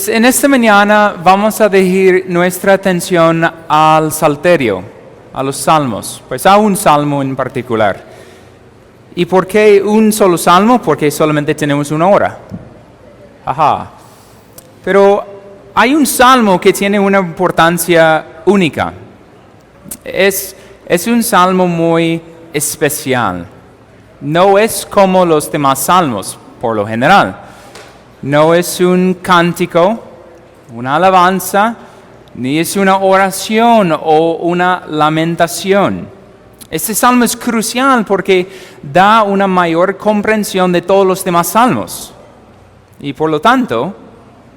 En esta mañana vamos a dirigir nuestra atención al Salterio, a los salmos, pues a un salmo en particular. ¿Y por qué un solo salmo? Porque solamente tenemos una hora. Ajá. Pero hay un salmo que tiene una importancia única. Es un salmo muy especial. No es como los demás salmos, por lo general. No es un cántico, una alabanza, ni es una oración o una lamentación. Este salmo es crucial porque da una mayor comprensión de todos los demás salmos. Y por lo tanto,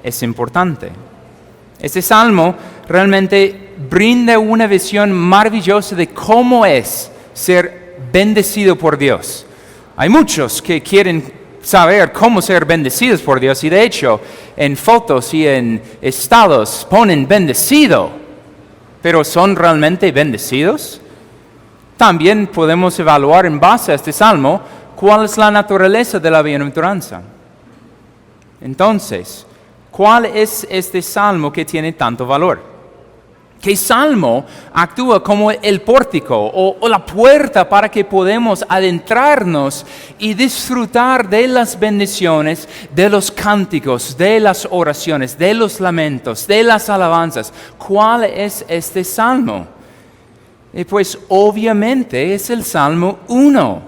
es importante. Este salmo realmente brinda una visión maravillosa de cómo es ser bendecido por Dios. Hay muchos que quieren saber cómo ser bendecidos por Dios y de hecho en fotos y en estados ponen bendecido, pero ¿son realmente bendecidos? También podemos evaluar en base a este salmo cuál es la naturaleza de la bienaventuranza. Entonces, ¿cuál es este salmo que tiene tanto valor? ¿Qué salmo actúa como el pórtico o la puerta para que podamos adentrarnos y disfrutar de las bendiciones, de los cánticos, de las oraciones, de los lamentos, de las alabanzas? ¿Cuál es este salmo? Pues obviamente es el Salmo 1.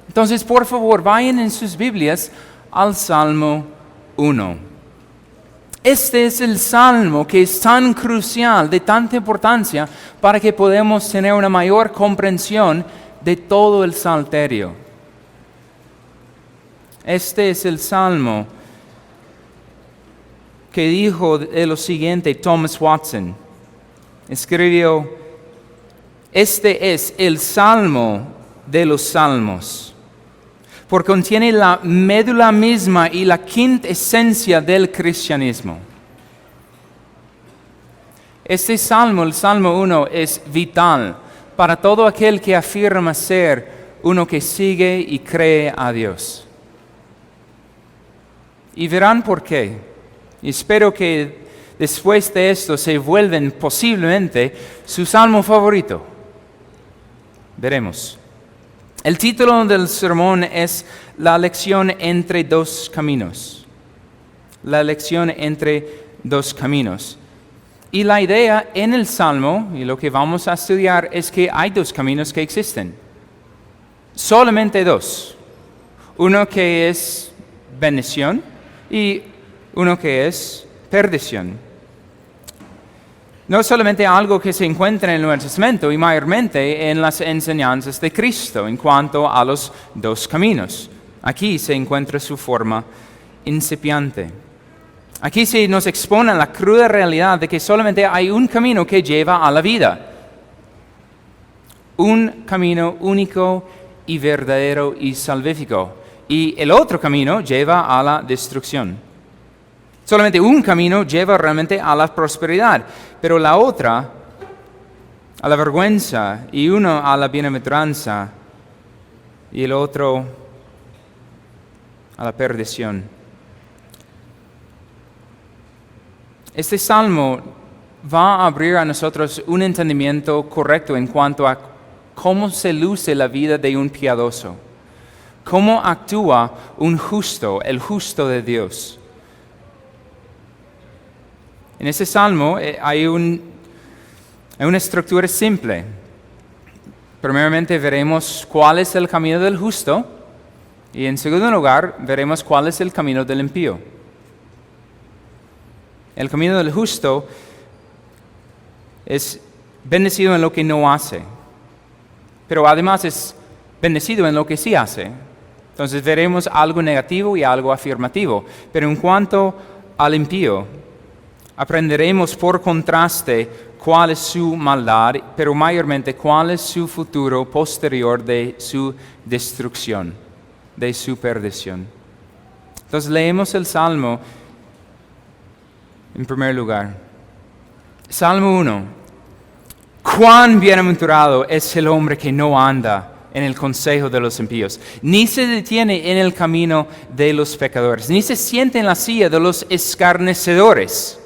Entonces, por favor, vayan en sus Biblias al Salmo 1. Este es el salmo que es tan crucial, de tanta importancia, para que podamos tener una mayor comprensión de todo el Salterio. Este es el salmo que dijo de lo siguiente Thomas Watson. Escribió: este es el salmo de los salmos, porque contiene la médula misma y la quinta esencia del cristianismo. Este salmo, el Salmo 1, es vital para todo aquel que afirma ser uno que sigue y cree a Dios. Y verán por qué. Y espero que después de esto se vuelven posiblemente su salmo favorito. Veremos. El título del sermón es La lección entre dos caminos. La lección entre dos caminos. Y la idea en el Salmo, y lo que vamos a estudiar, es que hay dos caminos que existen. Solamente dos. Uno que es bendición y uno que es perdición. No solamente algo que se encuentra en el Nuevo Testamento y mayormente en las enseñanzas de Cristo en cuanto a los dos caminos. Aquí se encuentra su forma incipiente. Aquí se nos expone la cruda realidad de que solamente hay un camino que lleva a la vida. Un camino único y verdadero y salvífico. Y el otro camino lleva a la destrucción. Solamente un camino lleva realmente a la prosperidad, pero la otra a la vergüenza y uno a la bienaventuranza y el otro a la perdición. Este salmo va a abrir a nosotros un entendimiento correcto en cuanto a cómo se luce la vida de un piadoso, cómo actúa un justo, el justo de Dios. En ese salmo hay una estructura simple. Primeramente veremos cuál es el camino del justo y en segundo lugar veremos cuál es el camino del impío. El camino del justo es bendecido en lo que no hace, pero además es bendecido en lo que sí hace. Entonces veremos algo negativo y algo afirmativo. Pero en cuanto al impío, aprenderemos por contraste cuál es su maldad, pero mayormente cuál es su futuro posterior de su destrucción, de su perdición. Entonces leemos el Salmo en primer lugar. Salmo 1. Cuán bienaventurado es el hombre que no anda en el consejo de los impíos, ni se detiene en el camino de los pecadores, ni se sienta en la silla de los escarnecedores,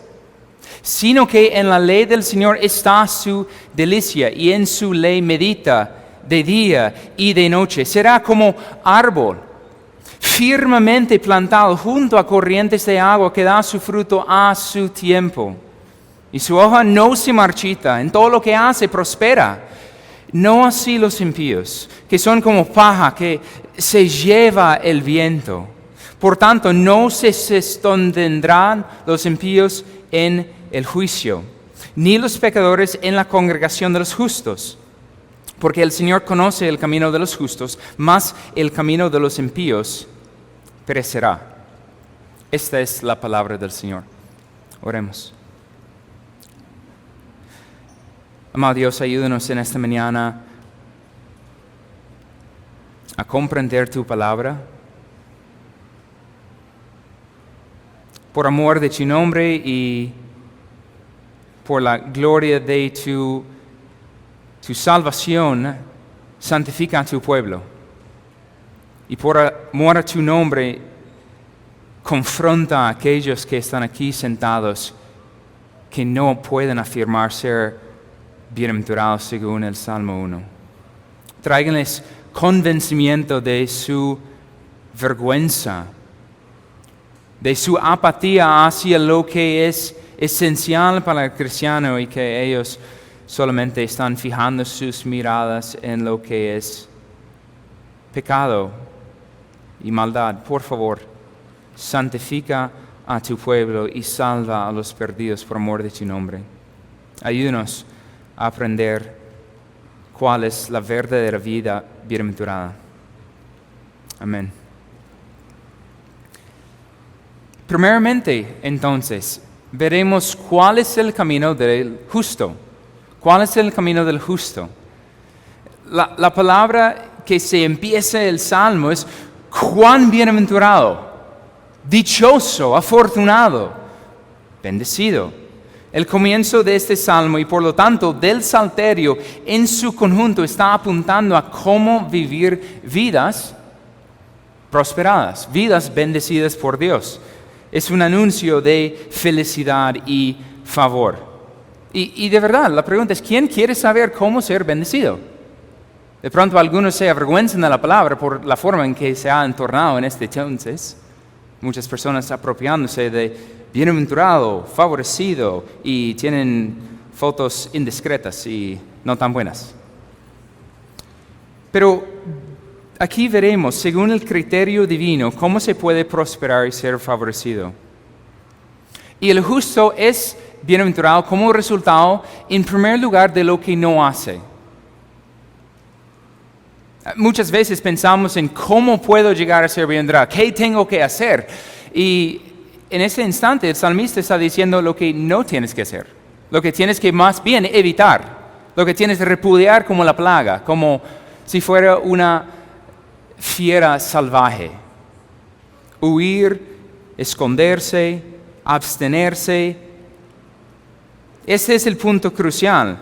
sino que en la ley del Señor está su delicia, y en su ley medita de día y de noche. Será como árbol firmemente plantado junto a corrientes de agua, que da su fruto a su tiempo, y su hoja no se marchita. En todo lo que hace prospera. No así los impíos, que son como paja que se lleva el viento. Por tanto, no se sostendrán los impíos en el juicio, ni los pecadores en la congregación de los justos. Porque el Señor conoce el camino de los justos, mas el camino de los impíos perecerá. Esta es la palabra del Señor. Oremos. Amado Dios, ayúdanos en esta mañana a comprender tu palabra. Por amor de tu nombre y por la gloria de tu salvación, santifica a tu pueblo. Y por amor a tu nombre, confronta a aquellos que están aquí sentados, que no pueden afirmar ser bienaventurados según el Salmo 1. Tráiganles convencimiento de su vergüenza, de su apatía hacia lo que es esencial para el cristiano, y que ellos solamente están fijando sus miradas en lo que es pecado y maldad. Por favor, santifica a tu pueblo y salva a los perdidos por amor de tu nombre. Ayúdanos a aprender cuál es la verdadera vida bienaventurada. Amén. Primeramente, entonces, veremos cuál es el camino del justo. ¿Cuál es el camino del justo? La palabra que se empieza el Salmo es cuán bienaventurado, dichoso, afortunado, bendecido. El comienzo de este salmo, y por lo tanto del Salterio en su conjunto, está apuntando a cómo vivir vidas prosperadas, vidas bendecidas por Dios. Es un anuncio de felicidad y favor. Y de verdad, la pregunta es, ¿quién quiere saber cómo ser bendecido? De pronto algunos se avergüenzan de la palabra por la forma en que se ha entornado en este entonces. Muchas personas apropiándose de bienaventurado, favorecido, y tienen fotos indiscretas y no tan buenas. Pero aquí veremos, según el criterio divino, cómo se puede prosperar y ser favorecido. Y el justo es bienaventurado como resultado, en primer lugar, de lo que no hace. Muchas veces pensamos en cómo puedo llegar a ser bienaventurado, qué tengo que hacer. Y en este instante el salmista está diciendo lo que no tienes que hacer, lo que tienes que más bien evitar, lo que tienes que repudiar como la plaga, como si fuera una fiera salvaje. Huir, esconderse, abstenerse. Ese es el punto crucial,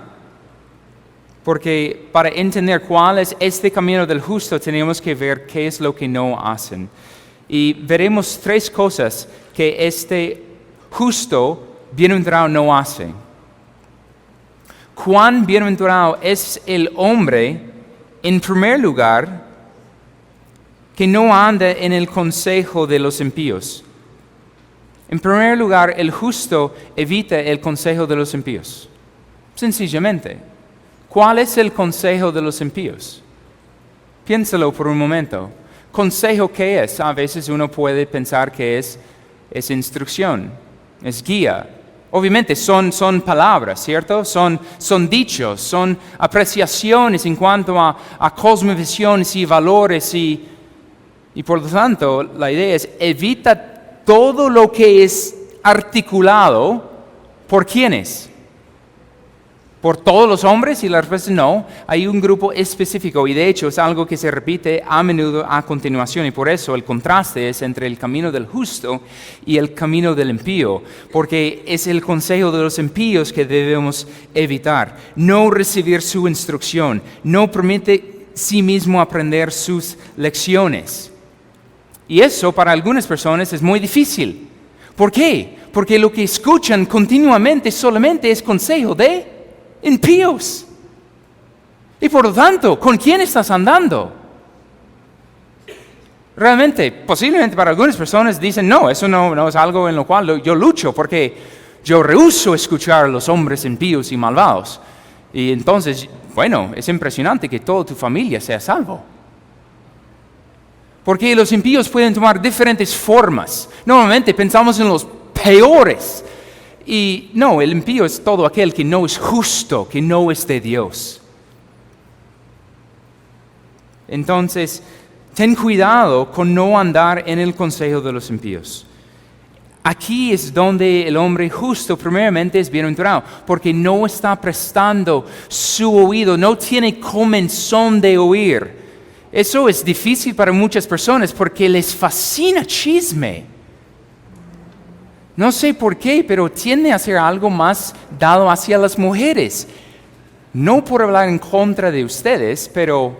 porque para entender cuál es este camino del justo tenemos que ver qué es lo que no hacen. Y veremos tres cosas que este justo bienaventurado no hace. Cuán bienaventurado es el hombre, en primer lugar, que no anda en el consejo de los impíos. En primer lugar, el justo evita el consejo de los impíos. Sencillamente. ¿Cuál es el consejo de los impíos? Piénsalo por un momento. ¿Consejo qué es? A veces uno puede pensar que es instrucción, es guía. Obviamente son palabras, ¿cierto? Son dichos, son apreciaciones en cuanto a cosmovisiones y valores. Y por lo tanto, la idea es evita todo lo que es articulado por ¿quiénes? ¿Por todos los hombres? Y la respuesta es no. Hay un grupo específico, y de hecho es algo que se repite a menudo a continuación, y por eso el contraste es entre el camino del justo y el camino del impío, porque es el consejo de los impíos que debemos evitar. No recibir su instrucción, no permitir sí mismo aprender sus lecciones. Y eso para algunas personas es muy difícil. ¿Por qué? Porque lo que escuchan continuamente solamente es consejo de impíos. Y por lo tanto, ¿con quién estás andando? Realmente, posiblemente para algunas personas dicen, no, eso no es algo en lo cual yo lucho, porque yo rehúso escuchar a los hombres impíos y malvados. Y entonces, bueno, es impresionante que toda tu familia sea salvo. Porque los impíos pueden tomar diferentes formas. Normalmente pensamos en los peores. Y no, el impío es todo aquel que no es justo, que no es de Dios. Entonces, ten cuidado con no andar en el consejo de los impíos. Aquí es donde el hombre justo primeramente es bienaventurado, porque no está prestando su oído, no tiene comezón de oír. Eso es difícil para muchas personas porque les fascina chisme. No sé por qué, pero tiende a ser algo más dado hacia las mujeres. No por hablar en contra de ustedes, pero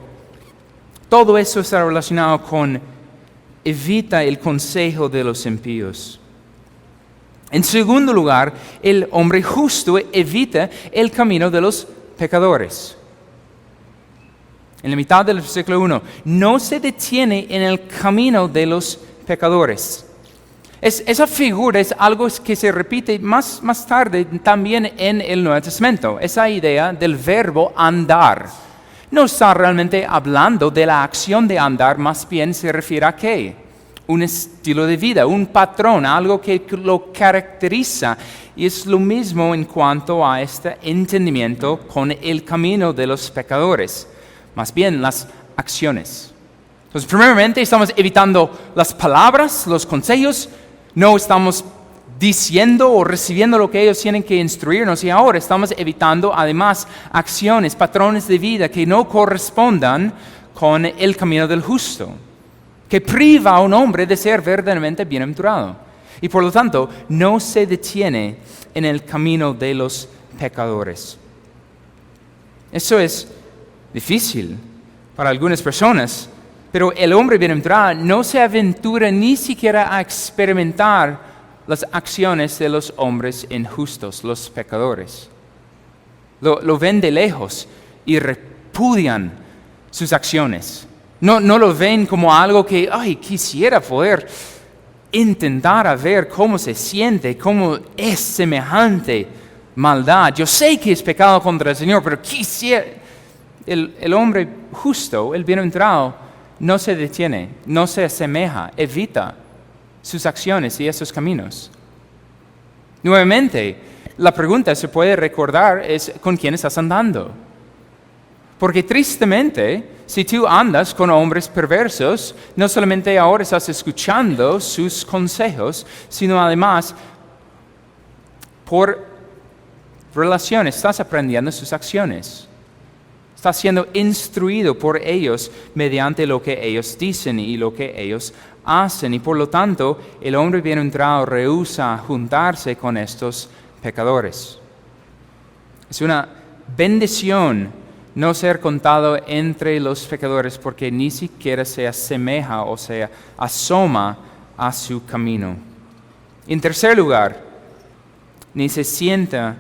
todo eso está relacionado con evita el consejo de los impíos. En segundo lugar, el hombre justo evita el camino de los pecadores. En la mitad del versículo 1, no se detiene en el camino de los pecadores. Esa figura es algo que se repite más tarde también en el Nuevo Testamento. Esa idea del verbo andar. No está realmente hablando de la acción de andar, más bien se refiere a ¿qué? Un estilo de vida, un patrón, algo que lo caracteriza. Y es lo mismo en cuanto a este entendimiento con el camino de los pecadores. Más bien las acciones. Entonces, primeramente estamos evitando las palabras, los consejos. No estamos diciendo o recibiendo lo que ellos tienen que instruirnos. Y ahora estamos evitando además acciones, patrones de vida que no correspondan con el camino del justo, que priva a un hombre de ser verdaderamente bienaventurado. Y por lo tanto, no se detiene en el camino de los pecadores. Eso es difícil para algunas personas, pero el hombre bienaventurado no se aventura ni siquiera a experimentar las acciones de los hombres injustos, los pecadores. Lo ven de lejos y repudian sus acciones. No lo ven como algo que, quisiera poder intentar a ver cómo se siente, cómo es semejante maldad. Yo sé que es pecado contra el Señor, pero quisiera. El hombre justo, el bienaventurado, no se detiene, no se asemeja, evita sus acciones y esos caminos. Nuevamente, la pregunta se puede recordar es ¿con quién estás andando? Porque tristemente, si tú andas con hombres perversos, no solamente ahora estás escuchando sus consejos, sino además por relación estás aprendiendo sus acciones. Estás siendo instruido por ellos mediante lo que ellos dicen y lo que ellos hacen. Y por lo tanto, el hombre bienaventurado rehúsa juntarse con estos pecadores. Es una bendición no ser contado entre los pecadores porque ni siquiera se asemeja o se asoma a su camino. En tercer lugar, ni se sienta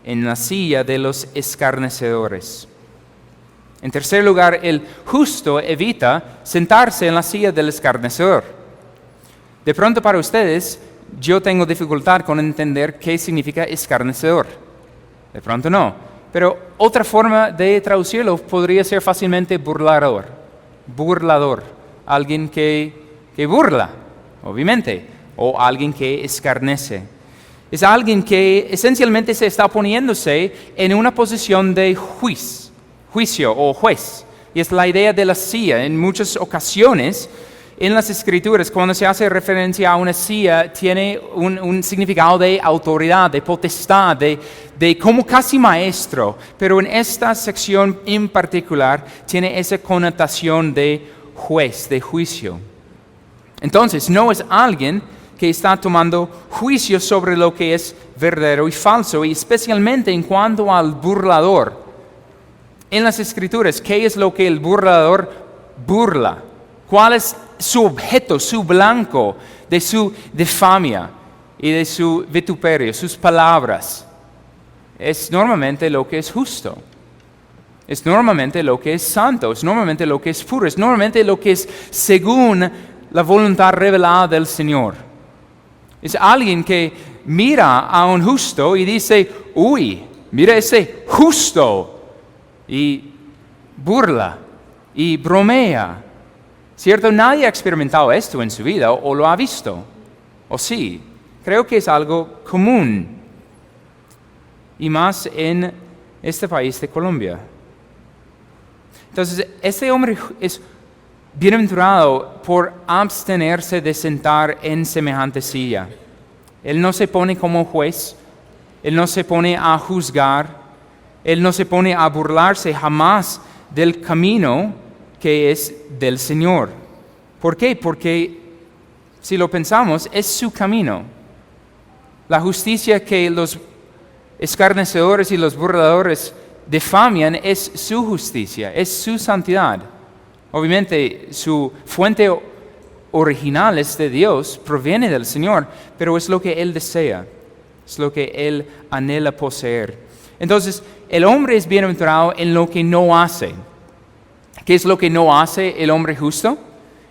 en la silla de los escarnecedores. En tercer lugar, el justo evita sentarse en la silla del escarnecedor. De pronto para ustedes, yo tengo dificultad con entender qué significa escarnecedor. De pronto no. Pero otra forma de traducirlo podría ser fácilmente burlador. Burlador. Alguien que burla, obviamente. O alguien que escarnece. Es alguien que esencialmente se está poniéndose en una posición de juicio o juez. Y es la idea de la silla. En muchas ocasiones, en las Escrituras, cuando se hace referencia a una silla, tiene un significado de autoridad, de potestad, de como casi maestro. Pero en esta sección en particular, tiene esa connotación de juez, de juicio. Entonces, no es alguien que está tomando juicio sobre lo que es verdadero y falso, y especialmente en cuanto al burlador. en las Escrituras qué es lo que el burlador burla. ¿Cuál es su objeto, su blanco de su difamia y de su vituperio, sus palabras? Es normalmente lo que es justo. Es normalmente lo que es santo, es normalmente lo que es puro, es normalmente lo que es según la voluntad revelada del Señor. Es alguien que mira a un justo y dice, uy, mira ese justo, y burla y bromea. ¿Cierto? Nadie ha experimentado esto en su vida o lo ha visto. ¿O sí? Creo que es algo común. Y más en este país de Colombia. Entonces, este hombre es bienaventurado por abstenerse de sentar en semejante silla. Él no se pone como juez, él no se pone a juzgar, él no se pone a burlarse jamás del camino que es del Señor. ¿Por qué? Porque, si lo pensamos, es su camino. La justicia que los escarnecedores y los burladores difamian es su justicia, es su santidad. Obviamente su fuente original es de Dios, proviene del Señor, pero es lo que Él desea, es lo que Él anhela poseer. Entonces, el hombre es bienaventurado en lo que no hace. ¿Qué es lo que no hace el hombre justo?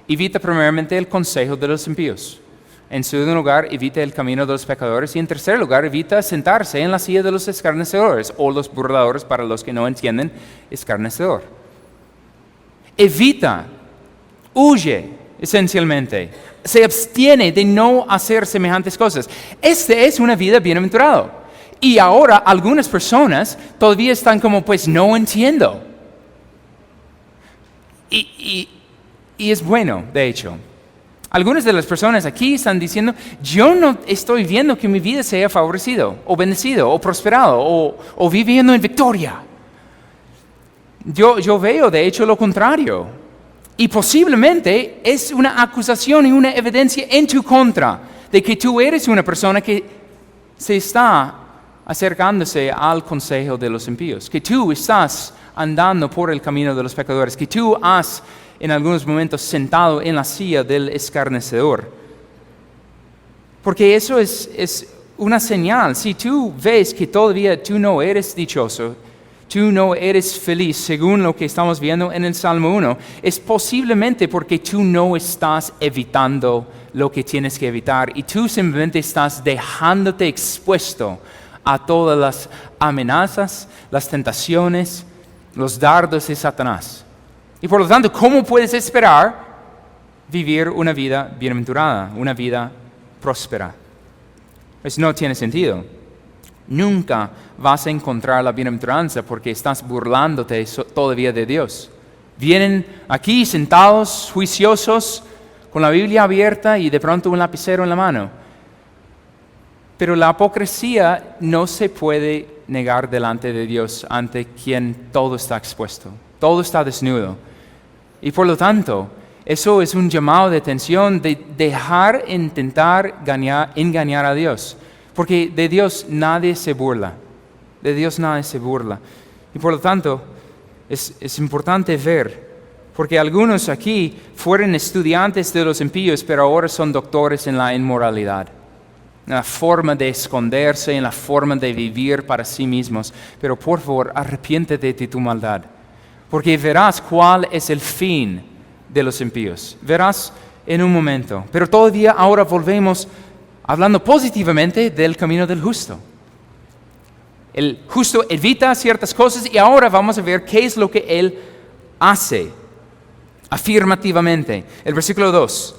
Evita primeramente el consejo de los impíos. En segundo lugar, evita el camino de los pecadores. Y en tercer lugar, evita sentarse en la silla de los escarnecedores o los burladores, para los que no entienden, escarnecedor. Evita, huye, esencialmente. Se abstiene de no hacer semejantes cosas. Esta es una vida bienaventurada. Y ahora algunas personas todavía están como, pues no entiendo. Y es bueno, de hecho. Algunas de las personas aquí están diciendo, yo no estoy viendo que mi vida sea favorecido, o bendecido, o prosperado, o viviendo en victoria. Yo veo, de hecho, lo contrario. Y posiblemente es una acusación y una evidencia en tu contra de que tú eres una persona que se está acercándose al consejo de los impíos, que tú estás andando por el camino de los pecadores, que tú has en algunos momentos sentado en la silla del escarnecedor. Porque eso es una señal. Si tú ves que todavía tú no eres dichoso, tú no eres feliz, según lo que estamos viendo en el Salmo 1, es posiblemente porque tú no estás evitando lo que tienes que evitar y tú simplemente estás dejándote expuesto a todas las amenazas, las tentaciones, los dardos de Satanás. Y por lo tanto, ¿cómo puedes esperar vivir una vida bienaventurada, una vida próspera? Pues no tiene sentido. Nunca vas a encontrar la bienaventuranza porque estás burlándote todavía de Dios. Vienen aquí sentados, juiciosos, con la Biblia abierta y de pronto un lapicero en la mano. Pero la hipocresía no se puede negar delante de Dios, ante quien todo está expuesto, todo está desnudo. Y por lo tanto, eso es un llamado de atención de dejar intentar engañar a Dios. Porque de Dios nadie se burla. De Dios nadie se burla. Y por lo tanto, es importante ver, porque algunos aquí fueron estudiantes de los impíos, pero ahora son doctores en la inmoralidad, en la forma de esconderse, en la forma de vivir para sí mismos. Pero por favor, arrepiéntete de tu maldad, porque verás cuál es el fin de los impíos. Verás en un momento. Pero todavía ahora volvemos hablando positivamente del camino del justo. El justo evita ciertas cosas y ahora vamos a ver qué es lo que él hace afirmativamente. El versículo 2.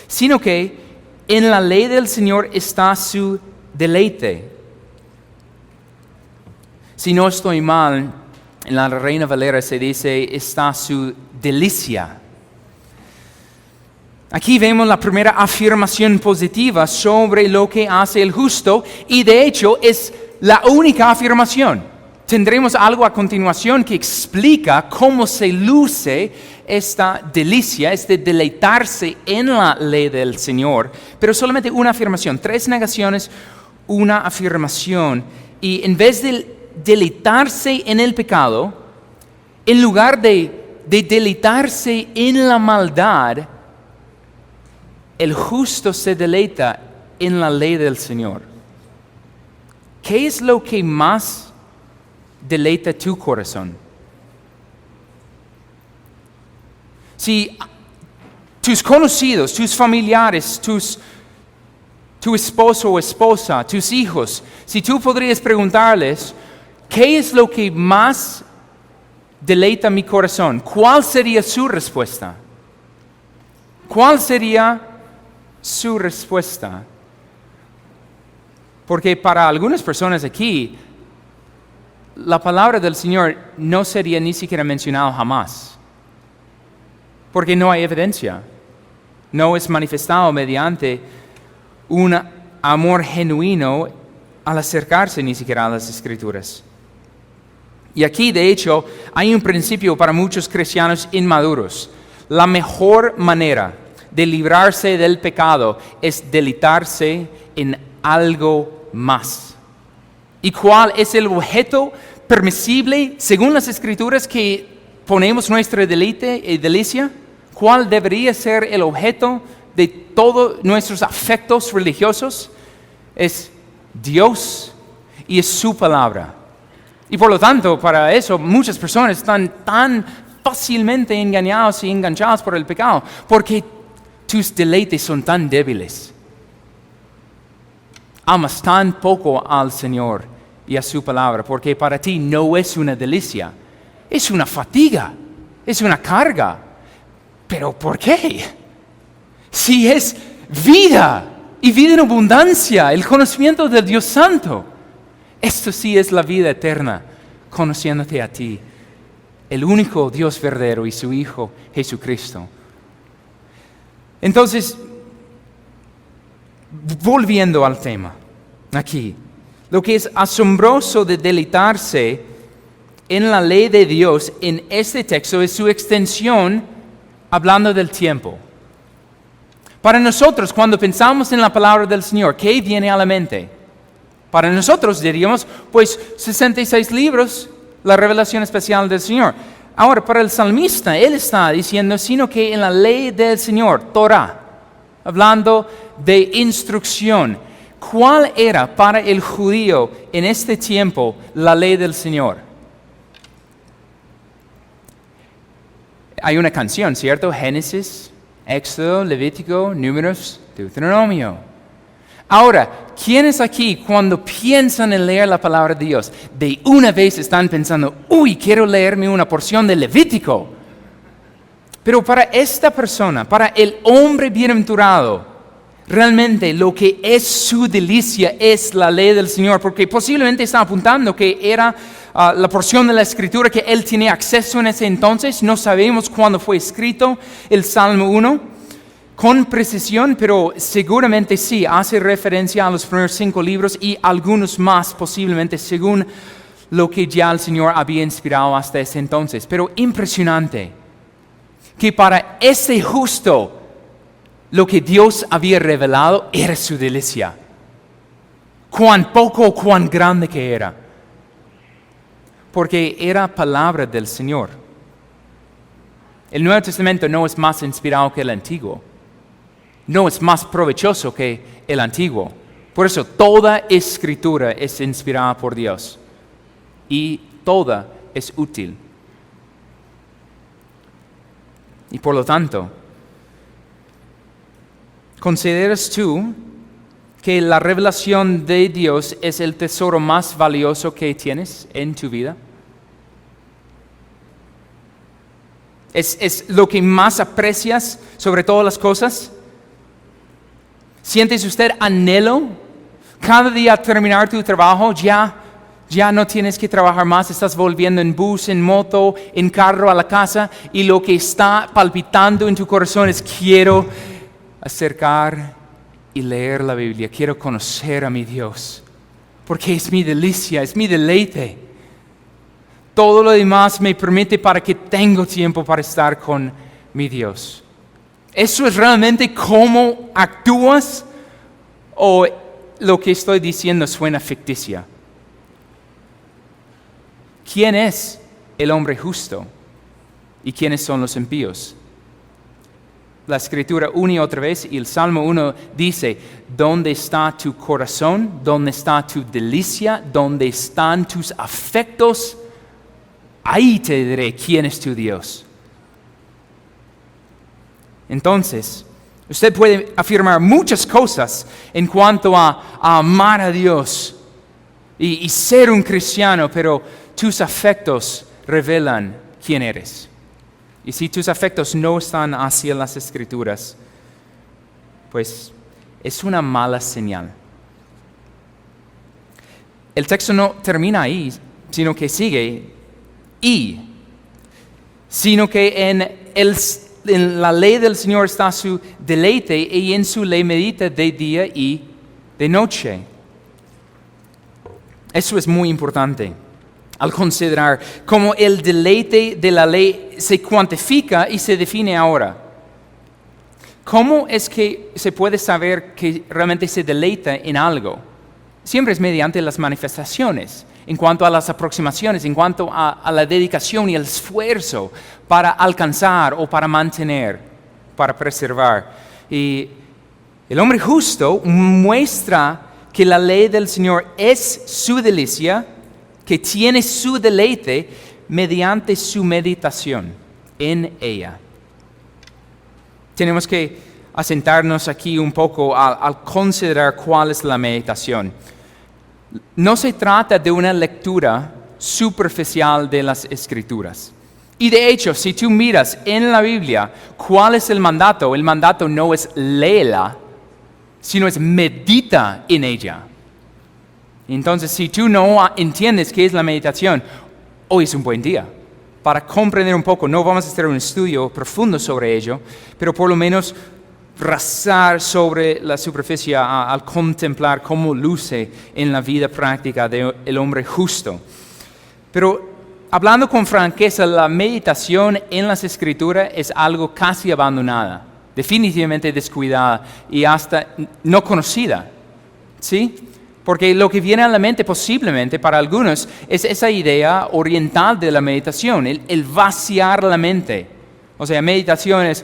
Sino que en la ley del Señor está su deleite. Si no estoy mal, en la Reina Valera se dice, está su delicia. Aquí vemos la primera afirmación positiva sobre lo que hace el justo y de hecho es la única afirmación. Tendremos algo a continuación que explica cómo se luce esta delicia, este deleitarse en la ley del Señor, pero solamente una afirmación, 3 negaciones, una afirmación. Y en vez de deleitarse en el pecado, En lugar de deleitarse en la maldad, el justo se deleita en la ley del Señor. ¿Qué es lo que más deleita tu corazón? Si tus conocidos, tus familiares, tu esposo o esposa, tus hijos, si tú podrías preguntarles, ¿qué es lo que más deleita mi corazón? ¿Cuál sería su respuesta? ¿Cuál sería su respuesta? Porque para algunas personas aquí, la palabra del Señor no sería ni siquiera mencionada jamás. Porque no hay evidencia. No es manifestado mediante un amor genuino al acercarse ni siquiera a las Escrituras. Y aquí, de hecho, hay un principio para muchos cristianos inmaduros. La mejor manera de librarse del pecado es deleitarse en algo más. ¿Y cuál es el objeto permisible, según las Escrituras, que ponemos nuestro deleite y delicia? ¿Cuál debería ser el objeto de todos nuestros afectos religiosos? Es Dios y es su palabra. Y por lo tanto, para eso, muchas personas están tan fácilmente engañados y enganchados por el pecado, porque tus deleites son tan débiles. Amas tan poco al Señor y a su palabra, porque para ti no es una delicia, es una fatiga, es una carga. ¿Pero por qué? Si es vida y vida en abundancia, el conocimiento del Dios Santo. Esto sí es la vida eterna, conociéndote a ti, el único Dios verdadero y su Hijo Jesucristo. Entonces, volviendo al tema, aquí, lo que es asombroso de deleitarse en la ley de Dios en este texto es su extensión hablando del tiempo. Para nosotros, cuando pensamos en la palabra del Señor, ¿qué viene a la mente? Para nosotros diríamos, pues 66 libros, la revelación especial del Señor. Ahora, para el salmista, él está diciendo, sino que en la ley del Señor, Torah, hablando de instrucción. ¿Cuál era para el judío en este tiempo la ley del Señor? Hay una canción, ¿cierto? Génesis, Éxodo, Levítico, Números, Deuteronomio. Ahora, ¿quiénes aquí cuando piensan en leer la palabra de Dios, de una vez están pensando, uy, quiero leerme una porción de Levítico? Pero para esta persona, para el hombre bienaventurado, realmente lo que es su delicia es la ley del Señor, porque posiblemente está apuntando que era la porción de la Escritura que él tenía acceso en ese entonces. No sabemos cuándo fue escrito el Salmo 1 con precisión, pero seguramente sí, hace referencia a los primeros 5 libros y algunos más posiblemente según lo que ya el Señor había inspirado hasta ese entonces. Pero impresionante que para ese justo lo que Dios había revelado era su delicia. Cuán poco, cuán grande que era. Porque era palabra del Señor. El Nuevo Testamento no es más inspirado que el Antiguo. No es más provechoso que el Antiguo. Por eso toda Escritura es inspirada por Dios. Y toda es útil. Y por lo tanto, ¿consideras tú que la revelación de Dios es el tesoro más valioso que tienes en tu vida? ¿Es lo que más aprecias sobre todas las cosas? ¿Sientes usted anhelo? Cada día al terminar tu trabajo ya no tienes que trabajar más, estás volviendo en bus, en moto, en carro a la casa y lo que está palpitando en tu corazón es quiero acercar y leer la Biblia, quiero conocer a mi Dios, porque es mi delicia, es mi deleite. Todo lo demás me permite para que tengo tiempo para estar con mi Dios. ¿Eso es realmente cómo actúas? ¿O lo que estoy diciendo suena ficticia? ¿Quién es el hombre justo y quiénes son los impíos. La Escritura una y otra vez, y el Salmo 1 dice, ¿dónde está tu corazón? ¿Dónde está tu delicia? ¿Dónde están tus afectos? Ahí te diré quién es tu Dios. Entonces, usted puede afirmar muchas cosas en cuanto a amar a Dios y ser un cristiano, pero tus afectos revelan quién eres. Y si tus afectos no están hacia las Escrituras, pues es una mala señal. El texto no termina ahí, sino que sigue, sino que en la ley del Señor está su deleite, y en su ley medita de día y de noche. Eso es muy importante al considerar cómo el deleite de la ley se cuantifica y se define ahora. ¿Cómo es que se puede saber que realmente se deleita en algo? Siempre es mediante las manifestaciones, en cuanto a las aproximaciones, en cuanto a la dedicación y el esfuerzo para alcanzar o para mantener, para preservar. Y el hombre justo muestra que la ley del Señor es su delicia, que tiene su deleite mediante su meditación en ella. Tenemos que asentarnos aquí un poco al considerar cuál es la meditación. No se trata de una lectura superficial de las Escrituras. Y de hecho, si tú miras en la Biblia, ¿cuál es el mandato? El mandato no es léela, sino es medita en ella. Entonces, si tú no entiendes qué es la meditación, hoy es un buen día para comprender un poco. No vamos a hacer un estudio profundo sobre ello, pero por lo menos rasar sobre la superficie al contemplar cómo luce en la vida práctica del hombre justo. Pero hablando con franqueza, la meditación en las Escrituras es algo casi abandonada, definitivamente descuidada y hasta no conocida, ¿sí? Porque lo que viene a la mente posiblemente para algunos es esa idea oriental de la meditación, el vaciar la mente. O sea, meditación es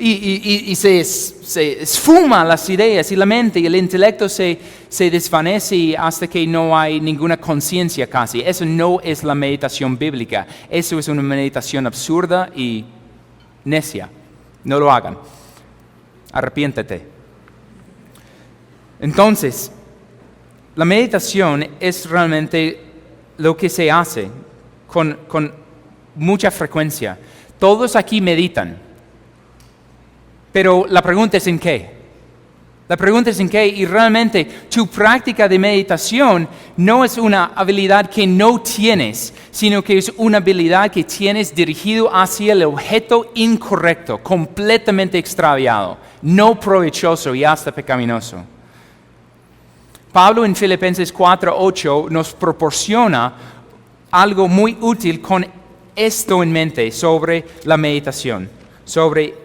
y se esfuma las ideas y la mente y el intelecto se desvanece hasta que no hay ninguna conciencia casi. Eso no es la meditación bíblica. Eso es una meditación absurda y necia. No lo hagan. Arrepiéntete. Entonces, la meditación es realmente lo que se hace con mucha frecuencia. Todos aquí meditan, pero la pregunta es ¿en qué? La pregunta es ¿en qué? Y realmente tu práctica de meditación no es una habilidad que no tienes, sino que es una habilidad que tienes dirigido hacia el objeto incorrecto, completamente extraviado, no provechoso y hasta pecaminoso. Pablo en Filipenses 4:8 nos proporciona algo muy útil con esto en mente sobre la meditación, sobre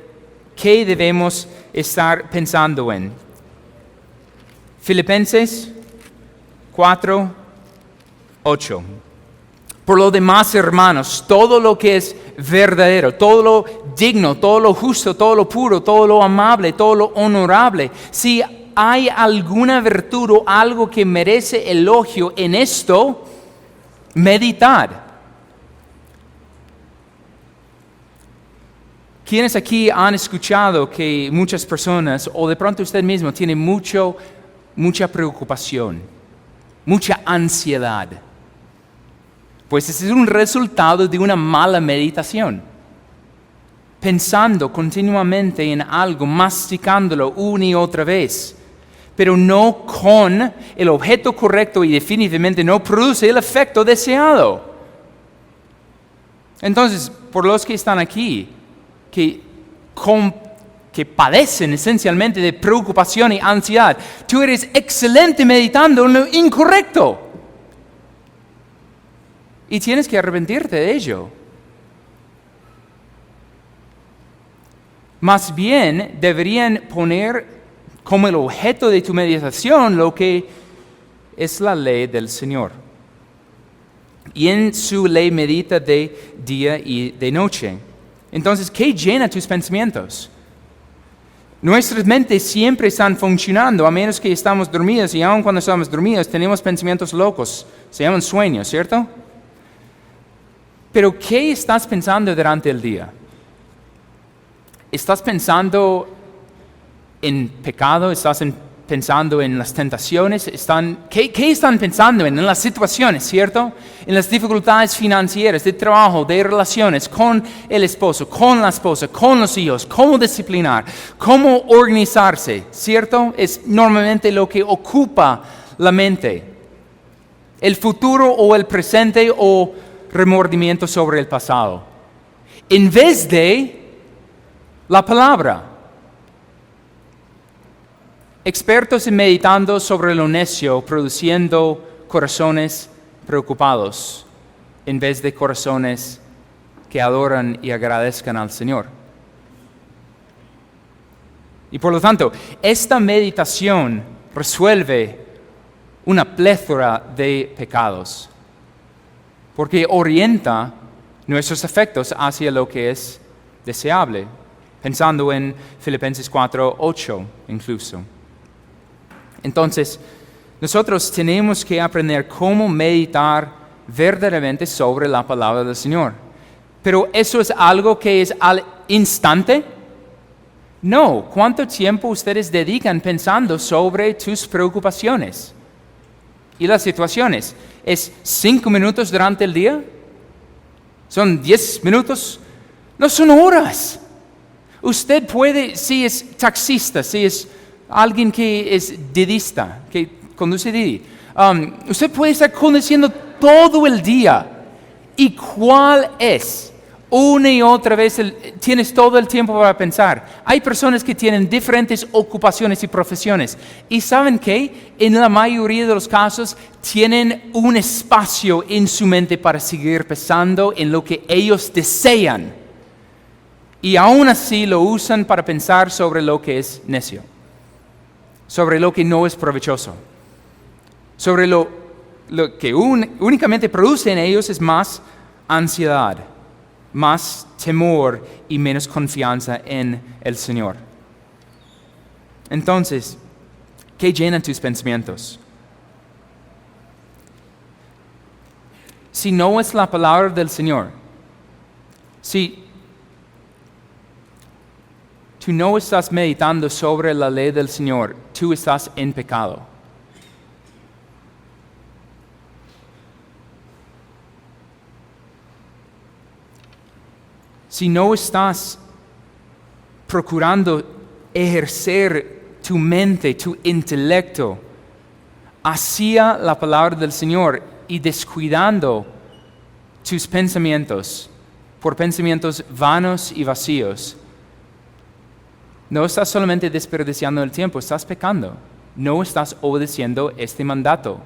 qué debemos estar pensando en. Filipenses 4:8. Por lo demás, hermanos, todo lo que es verdadero, todo lo digno, todo lo justo, todo lo puro, todo lo amable, todo lo honorable, si hay alguna virtud o algo que merece elogio en esto, meditad. ¿Quiénes aquí han escuchado que muchas personas, o de pronto usted mismo, tiene mucha preocupación, mucha ansiedad? Pues ese es un resultado de una mala meditación. Pensando continuamente en algo, masticándolo una y otra vez, pero no con el objeto correcto y definitivamente no produce el efecto deseado. Entonces, por los que están aquí, que padecen esencialmente de preocupación y ansiedad, tú eres excelente meditando en lo incorrecto. Y tienes que arrepentirte de ello. Más bien, deberían poner como el objeto de tu meditación lo que es la ley del Señor, y en su ley medita de día y de noche. Entonces, ¿qué llena tus pensamientos? Nuestras mentes siempre están funcionando, a menos que estamos dormidos, y aun cuando estamos dormidos tenemos pensamientos locos, se llaman sueños, ¿cierto? Pero ¿qué estás pensando durante el día? ¿Estás pensando en pecado? ¿Estás pensando en las tentaciones? ¿Qué están pensando en las situaciones, cierto? En las dificultades financieras, de trabajo, de relaciones con el esposo, con la esposa, con los hijos, cómo disciplinar, cómo organizarse, ¿cierto? Es normalmente lo que ocupa la mente. El futuro o el presente o remordimiento sobre el pasado. En vez de la palabra. Expertos en meditando sobre lo necio, produciendo corazones preocupados, en vez de corazones que adoran y agradezcan al Señor. Y por lo tanto, esta meditación resuelve una plétora de pecados, porque orienta nuestros afectos hacia lo que es deseable, pensando en Filipenses 4:8 incluso. Entonces, nosotros tenemos que aprender cómo meditar verdaderamente sobre la palabra del Señor. Pero ¿eso es algo que es al instante? No. ¿Cuánto tiempo ustedes dedican pensando sobre tus preocupaciones y las situaciones? ¿Es 5 minutos durante el día? ¿Son 10 minutos? No, son horas. Usted puede, si es taxista, si es alguien que es didista, que conduce Didi, usted puede estar conduciendo todo el día. ¿Y cuál es? Una y otra vez tienes todo el tiempo para pensar. Hay personas que tienen diferentes ocupaciones y profesiones. ¿Y saben qué? En la mayoría de los casos tienen un espacio en su mente para seguir pensando en lo que ellos desean. Y aún así lo usan para pensar sobre lo que es necio, sobre lo que no es provechoso, sobre lo que únicamente produce en ellos es más ansiedad, más temor y menos confianza en el Señor. Entonces, ¿qué llenan tus pensamientos? Si no es la palabra del Señor, si tú no estás meditando sobre la ley del Señor, tú estás en pecado. Si no estás procurando ejercer tu mente, tu intelecto hacia la palabra del Señor y descuidando tus pensamientos por pensamientos vanos y vacíos, no estás solamente desperdiciando el tiempo, estás pecando. No estás obedeciendo este mandato.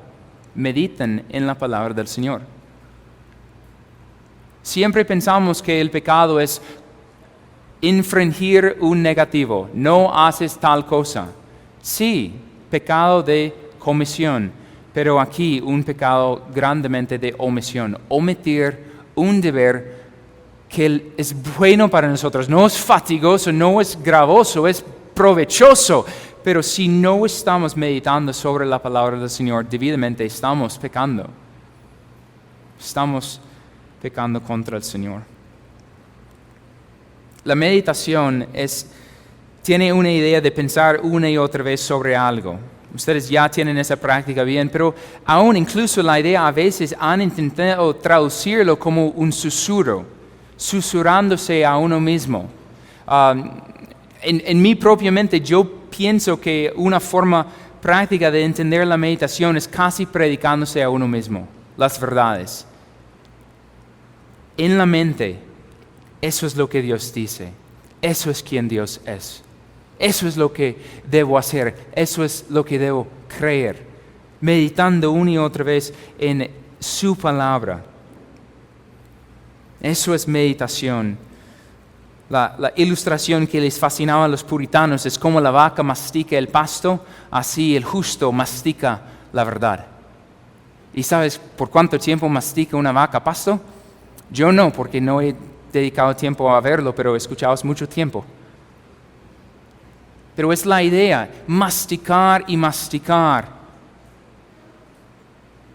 Mediten en la palabra del Señor. Siempre pensamos que el pecado es infringir un negativo. No haces tal cosa. Sí, pecado de comisión, pero aquí un pecado grandemente de omisión. Omitir un deber que es bueno para nosotros, no es fatigoso, no es gravoso, es provechoso, pero si no estamos meditando sobre la palabra del Señor debidamente, estamos pecando contra el Señor. La meditación tiene una idea de pensar una y otra vez sobre algo. Ustedes ya tienen esa práctica bien, pero aún incluso la idea a veces han intentado traducirlo como un susurro, susurrándose a uno mismo. En mi propia mente yo pienso que una forma práctica de entender la meditación es casi predicándose a uno mismo las verdades. En la mente, eso es lo que Dios dice, eso es quien Dios es, eso es lo que debo hacer, eso es lo que debo creer, meditando una y otra vez en su palabra. Eso es meditación. La ilustración que les fascinaba a los puritanos es como la vaca mastica el pasto, así el justo mastica la verdad. ¿Y sabes por cuánto tiempo mastica una vaca pasto? Yo no, porque no he dedicado tiempo a verlo, pero he escuchado mucho tiempo. Pero es la idea, masticar y masticar.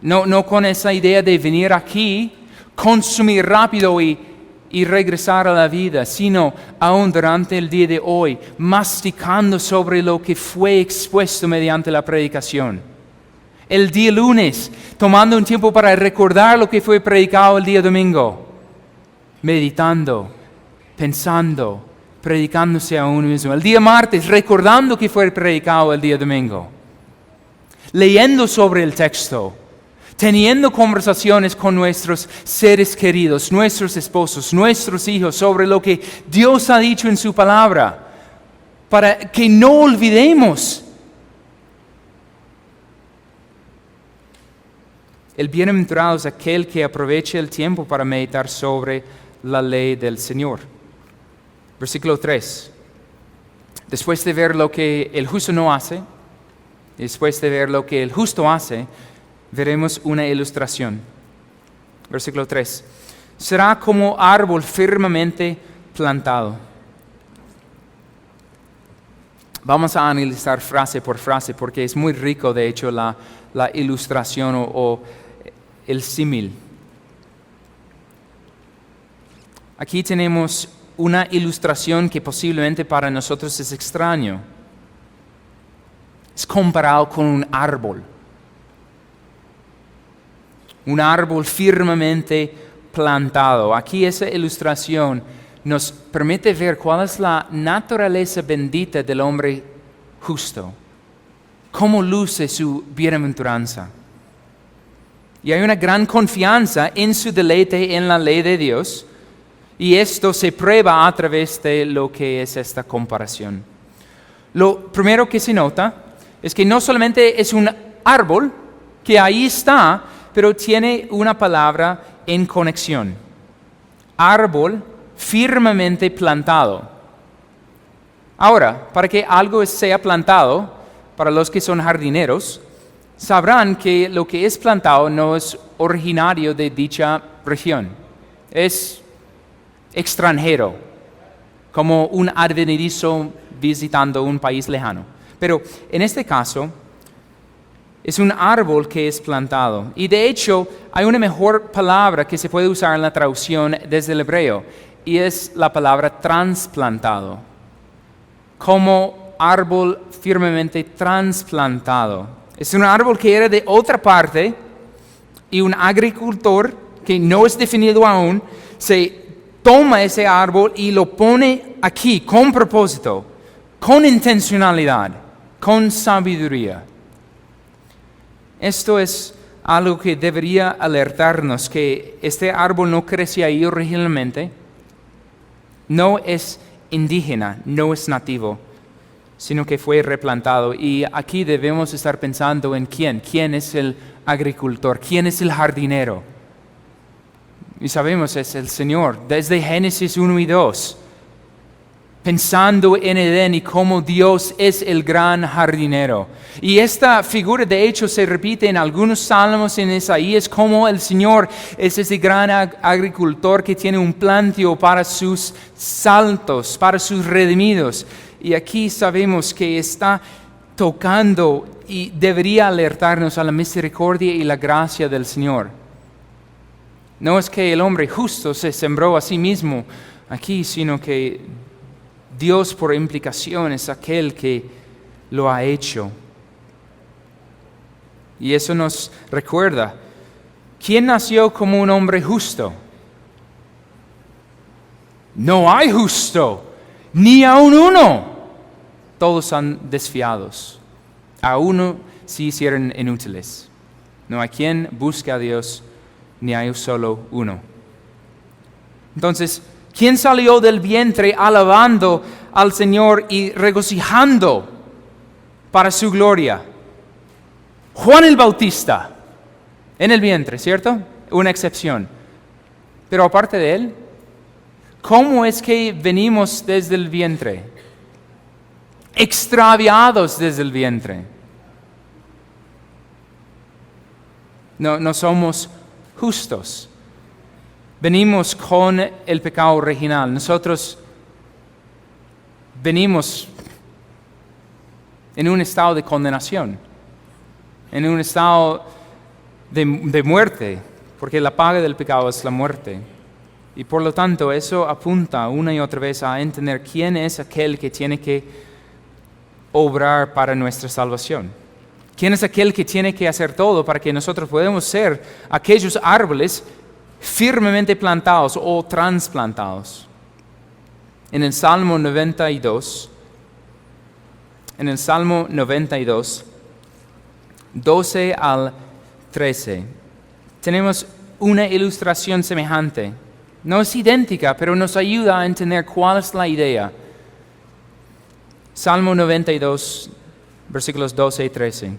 No con esa idea de venir aquí, consumir rápido y regresar a la vida, sino aún durante el día de hoy, masticando sobre lo que fue expuesto mediante la predicación. El día lunes, tomando un tiempo para recordar lo que fue predicado el día domingo, meditando, pensando, predicándose a uno mismo. El día martes, recordando que fue predicado el día domingo, leyendo sobre el texto, teniendo conversaciones con nuestros seres queridos, nuestros esposos, nuestros hijos, sobre lo que Dios ha dicho en su palabra, para que no olvidemos. El bienaventurado es aquel que aprovecha el tiempo para meditar sobre la ley del Señor. Versículo 3. Después de ver lo que el justo no hace, después de ver lo que el justo hace, veremos una ilustración. Versículo 3. Será como árbol firmemente plantado. Vamos a analizar frase por frase porque es muy rico, de hecho, la ilustración o el símil. Aquí tenemos una ilustración que posiblemente para nosotros es extraño. Es comparado con un árbol. Un árbol firmemente plantado. Aquí esa ilustración nos permite ver cuál es la naturaleza bendita del hombre justo. Cómo luce su bienaventuranza. Y hay una gran confianza en su deleite en la ley de Dios. Y esto se prueba a través de lo que es esta comparación. Lo primero que se nota es que no solamente es un árbol que ahí está, pero tiene una palabra en conexión. Árbol firmemente plantado. Ahora, para que algo sea plantado, para los que son jardineros, sabrán que lo que es plantado no es originario de dicha región. Es extranjero, como un advenedizo visitando un país lejano. Pero en este caso, es un árbol que es plantado. Y de hecho, hay una mejor palabra que se puede usar en la traducción desde el hebreo, y es la palabra trasplantado. Como árbol firmemente trasplantado. Es un árbol que era de otra parte, y un agricultor, que no es definido aún, se toma ese árbol y lo pone aquí con propósito, con intencionalidad, con sabiduría. Esto es algo que debería alertarnos, que este árbol no creció ahí originalmente, no es indígena, no es nativo, sino que fue replantado. Y aquí debemos estar pensando en quién es el agricultor, quién es el jardinero. Y sabemos, es el Señor, desde Génesis 1 y 2. Pensando en Edén y cómo Dios es el gran jardinero. Y esta figura de hecho se repite en algunos salmos en Isaías, como el Señor es ese gran agricultor que tiene un plantio para sus santos, para sus redimidos. Y aquí sabemos que está tocando y debería alertarnos a la misericordia y la gracia del Señor. No es que el hombre justo se sembró a sí mismo aquí, sino que Dios por implicación es aquel que lo ha hecho. Y eso nos recuerda, ¿quién nació como un hombre justo? No hay justo, ni aun uno. Todos son desviados. A uno se hicieron inútiles. No hay quien busque a Dios, ni hay solo uno. Entonces, ¿quién salió del vientre alabando al Señor y regocijando para su gloria? Juan el Bautista, en el vientre, ¿cierto? Una excepción. Pero aparte de él, ¿cómo es que venimos desde el vientre? Extraviados desde el vientre. No somos justos. Venimos con el pecado original. Nosotros venimos en un estado de condenación, en un estado de muerte, porque la paga del pecado es la muerte. Y por lo tanto, eso apunta una y otra vez a entender quién es aquel que tiene que obrar para nuestra salvación. ¿Quién es aquel que tiene que hacer todo para que nosotros podamos ser aquellos árboles firmemente plantados o trasplantados? En el Salmo 92, 12 al 13, tenemos una ilustración semejante. No es idéntica, pero nos ayuda a entender cuál es la idea. Salmo 92, versículos 12 y 13.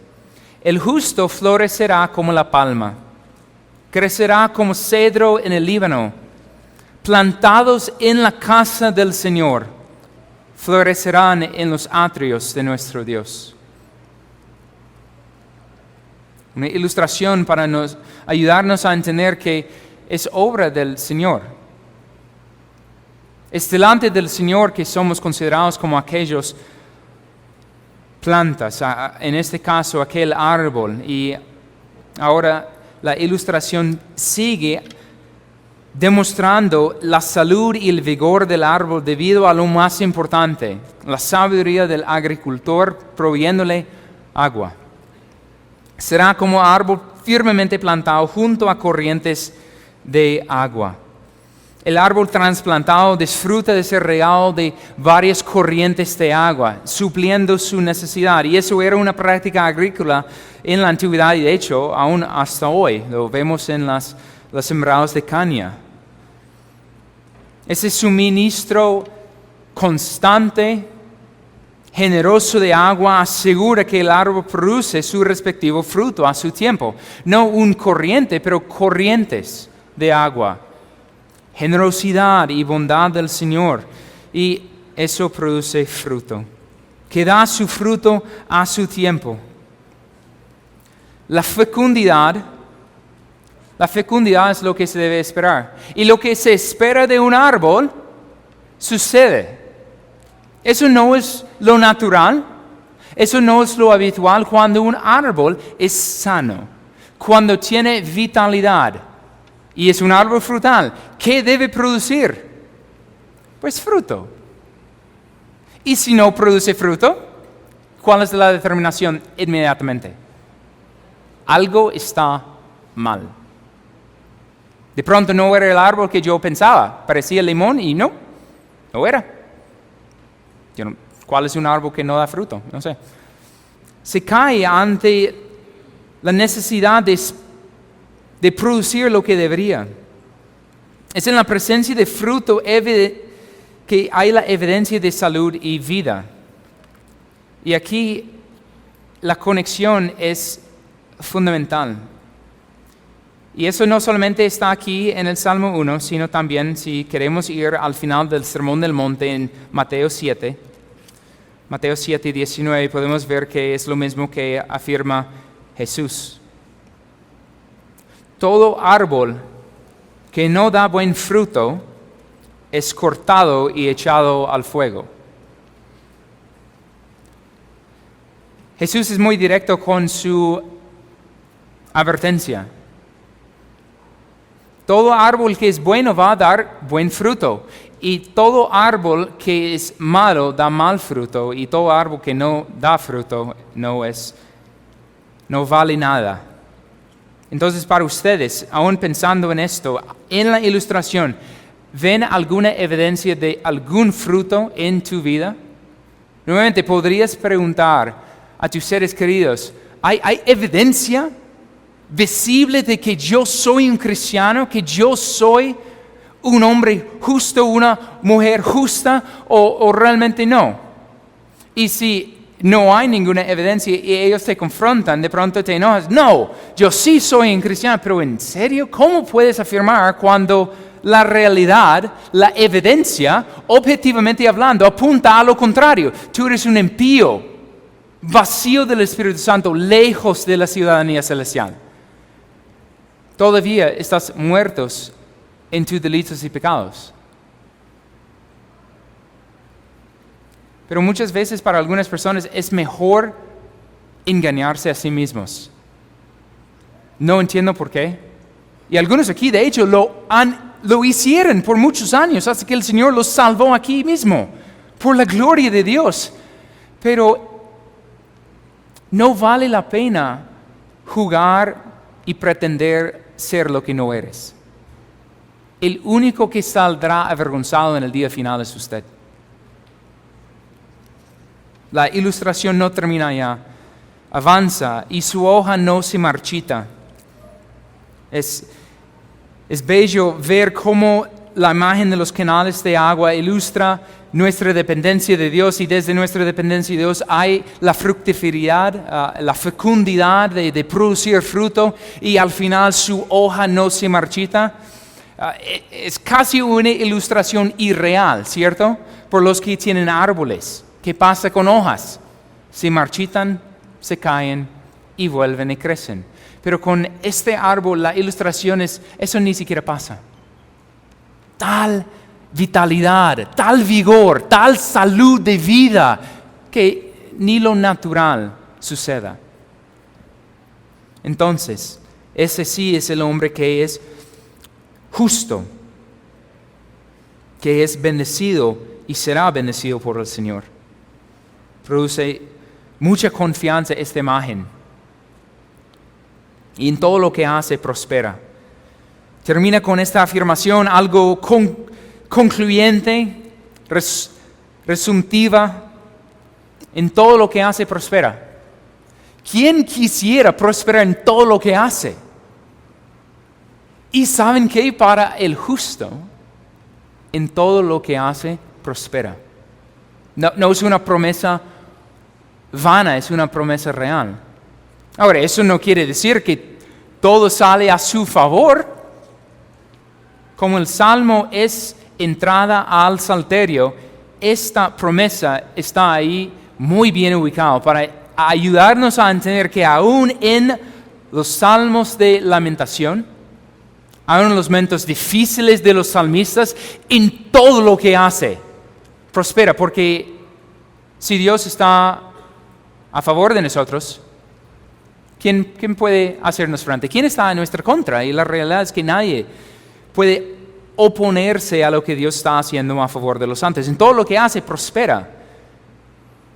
El justo florecerá como la palma, crecerá como cedro en el Líbano, plantados en la casa del Señor, florecerán en los atrios de nuestro Dios. Una ilustración para ayudarnos a entender que es obra del Señor. Es delante del Señor que somos considerados como aquellos plantas, en este caso aquel árbol. Y ahora la ilustración sigue demostrando la salud y el vigor del árbol debido a lo más importante, la sabiduría del agricultor proveyéndole agua. Será como árbol firmemente plantado junto a corrientes de agua. El árbol trasplantado disfruta de ser regado de varias corrientes de agua, supliendo su necesidad. Y eso era una práctica agrícola en la antigüedad y de hecho aún hasta hoy. Lo vemos en los sembrados de caña. Ese suministro constante, generoso de agua asegura que el árbol produce su respectivo fruto a su tiempo. No un corriente, pero corrientes de agua. Generosidad y bondad del Señor. Y eso produce fruto, que da su fruto a su tiempo. La fecundidad es lo que se debe esperar. Y lo que se espera de un árbol sucede. Eso no es lo natural, eso no es lo habitual cuando un árbol es sano, cuando tiene vitalidad y es un árbol frutal. ¿Qué debe producir? Pues fruto. Y si no produce fruto, ¿cuál es la determinación inmediatamente? Algo está mal. De pronto no era el árbol que yo pensaba, parecía limón y no era. ¿Cuál es un árbol que no da fruto? No sé. Se cae ante la necesidad de producir lo que debería. Es en la presencia de fruto que hay la evidencia de salud y vida. Y aquí la conexión es fundamental. Y eso no solamente está aquí en el Salmo 1, sino también si queremos ir al final del Sermón del Monte en Mateo 7, 19, podemos ver que es lo mismo que afirma Jesús. Todo árbol que no da buen fruto es cortado y echado al fuego. Jesús es muy directo con su advertencia. Todo árbol que es bueno va a dar buen fruto, y todo árbol que es malo da mal fruto, y todo árbol que no da fruto no vale nada. Entonces, para ustedes, aún pensando en esto, en la ilustración, ¿ven alguna evidencia de algún fruto en tu vida? Nuevamente, podrías preguntar a tus seres queridos, ¿hay evidencia visible de que yo soy un cristiano, que yo soy un hombre justo, una mujer justa, o realmente no? Y si no hay ninguna evidencia y ellos te confrontan, de pronto te enojas. No, yo sí soy un cristiano, pero ¿en serio? ¿Cómo puedes afirmar cuando la realidad, la evidencia, objetivamente hablando, apunta a lo contrario? Tú eres un impío, vacío del Espíritu Santo, lejos de la ciudadanía celestial. Todavía estás muertos en tus delitos y pecados. Pero muchas veces para algunas personas es mejor engañarse a sí mismos. No entiendo por qué. Y algunos aquí, de hecho, lo hicieron por muchos años hasta que el Señor los salvó aquí mismo, por la gloria de Dios. Pero no vale la pena jugar y pretender ser lo que no eres. El único que saldrá avergonzado en el día final es usted. La ilustración no termina ya, avanza y su hoja no se marchita. Es bello ver cómo la imagen de los canales de agua ilustra nuestra dependencia de Dios, y desde nuestra dependencia de Dios hay la fructificidad, la fecundidad de producir fruto, y al final su hoja no se marchita. Es casi una ilustración irreal, ¿cierto? Por los que tienen árboles. ¿Qué pasa con hojas? Se marchitan, se caen y vuelven y crecen. Pero con este árbol la ilustración es, eso ni siquiera pasa. Tal vitalidad, tal vigor, tal salud de vida, que ni lo natural suceda. Entonces, ese sí es el hombre que es justo, que es bendecido y será bendecido por el Señor. Produce mucha confianza esta imagen. Y en todo lo que hace prospera. Termina con esta afirmación, algo concluyente, resumtiva. En todo lo que hace prospera. ¿Quién quisiera prosperar en todo lo que hace? Y ¿saben qué? Para el justo, en todo lo que hace prospera. No es una promesa vana, es una promesa real. Ahora, eso no quiere decir que todo sale a su favor. Como el Salmo es entrada al Salterio, esta promesa está ahí muy bien ubicada para ayudarnos a entender que aún en los salmos de lamentación, aún en los momentos difíciles de los salmistas, en todo lo que hace, prospera, porque si Dios está a favor de nosotros, ¿quién puede hacernos frente? ¿Quién está en nuestra contra? Y la realidad es que nadie puede oponerse a lo que Dios está haciendo a favor de los santos. En todo lo que hace, prospera